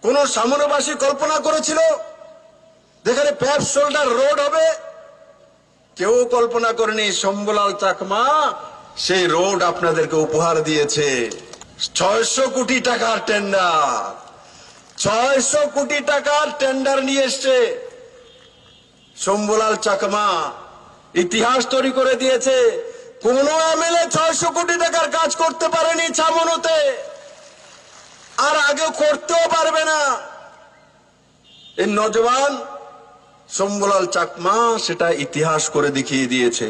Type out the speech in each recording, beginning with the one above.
কোন সামনবাসী কল্পনা করেছিল যেখানে প্যাপ শোল্ডার রোড হবে? কেউ কল্পনা করেনি। শম্ভুলাল চাকমা সেই রোড আপনাদেরকে উপহার দিয়েছে। 600 কোটি টাকার টেন্ডার, 600 কোটি টাকার টেন্ডার নিয়ে এসছে শম্ভুলাল চাকমা। ইতিহাস তৈরি করে দিয়েছে। কোন এমএলএ 600 কোটি টাকার কাজ করতে পারেনি ছামনুতে, আর আগে করতেও পারবে না। এই নজওয়ান শম্ভুলাল চাকমা সেটা ইতিহাস করে দেখিয়ে দিয়েছে।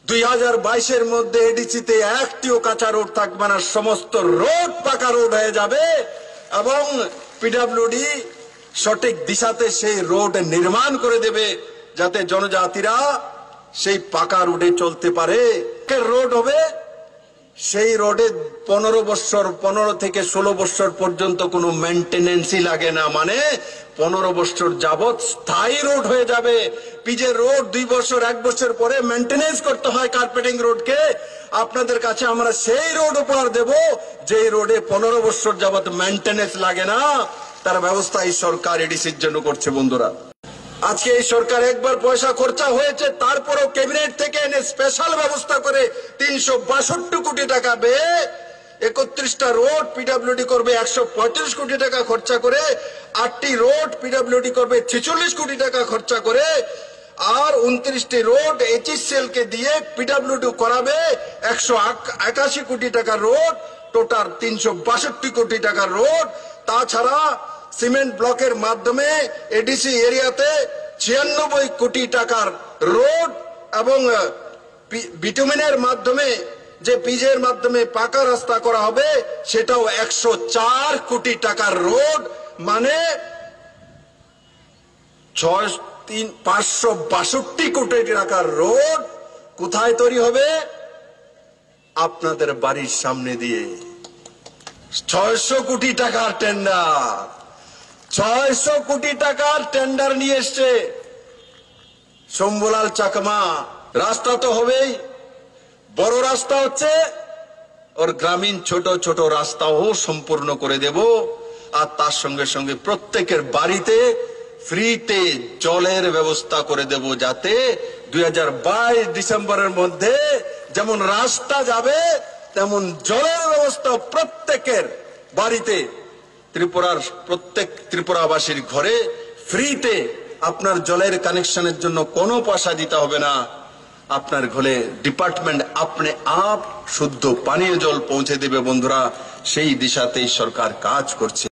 2022-এর মধ্যে এডিসিতে একটিও কাঁচা রোড থাকবে না, সমস্ত রোড পাকা রোড হয়ে যাবে এবং পিডব্লিউডি সঠিক দিশাতে সেই রোড নির্মাণ করে দেবে যাতে জনজাতিরা সেই পাকা রোডে চলতে পারে। রোড হবে সেই রোডে 15 থেকে 16 বছর পর্যন্ত কোনো মেইনটেনেন্সই লাগে না, মানে 15 বছর যাবত স্থায়ী রোড হয়ে যাবে। পিজের রোড 2 বছর 1 বছর পরে মেইনটেনেন্স করতে হয় কার্পেটিং রোডকে। আপনাদের কাছে আমরা সেই রোড উপহার দেব যে রোডে 15 বছর যাবত মেইনটেনেন্স লাগে না। তার ব্যবস্থা এই সরকার এডিসির জন্য করছে। বন্ধুরা, আজকে এই সরকার একবার পয়সা খরচা হয়েছে, তারপরও ক্যাবিনেট থেকে এনে স্পেশাল ব্যবস্থা করে 362 কোটি টাকা ব্যয়ে 31টা রোড পিডব্লিউডি করবে 135 কোটি টাকা খরচা করে, 8টি রোড পিডব্লিউডি করবে 46 কোটি টাকা খরচা করে, আর 29টি রোড এইচএসএল কে দিয়ে পিডব্লিউডি করাবে 181 কোটি টাকার রোড, টোটাল 362 কোটি টাকার রোড। তাছাড়া সিমেন্ট ব্লকের মাধ্যমে এডিসি এরিয়াতে 96 কোটি টাকার রোড এবং বিটুমিনের মাধ্যমে যে পিজের মাধ্যমে পাকা রাস্তা করা হবে সেটাও 104 কোটি টাকার রোড, মানে 562 কোটি টাকার রোড কোথায় তৈরি হবে? আপনাদের বাড়ির সামনে দিয়ে। 600 কোটি টাকার টেন্ডার, 600 কোটি টাকার টেন্ডার নিয়ে এসছে শম্ভুলাল চাকমা। রাস্তা তো হবেই, বড় রাস্তা হচ্ছে, ওর গ্রামীণ ছোট ছোট রাস্তাও সম্পূর্ণ করে দেব। আর তার সঙ্গে সঙ্গে প্রত্যেকের বাড়িতে ফ্রিতে জলের ব্যবস্থা করে দেব, যাতে 2022 ডিসেম্বরের মধ্যে যেমন রাস্তা যাবে তেমন জলের ব্যবস্থা প্রত্যেকের বাড়িতে, ত্রিপুরার প্রত্যেক ত্রিপুরাবাসীর ঘরে ফ্রিতে। আপনার জলের কানেকশনের জন্য কোনো পয়সা দিতে হবে না। আপনার ঘরে ডিপার্টমেন্ট আপনি আপ শুদ্ধ পানীয় জল পৌঁছে দেবে। বন্ধুরা, সেই দিশাতেই সরকার কাজ করছে।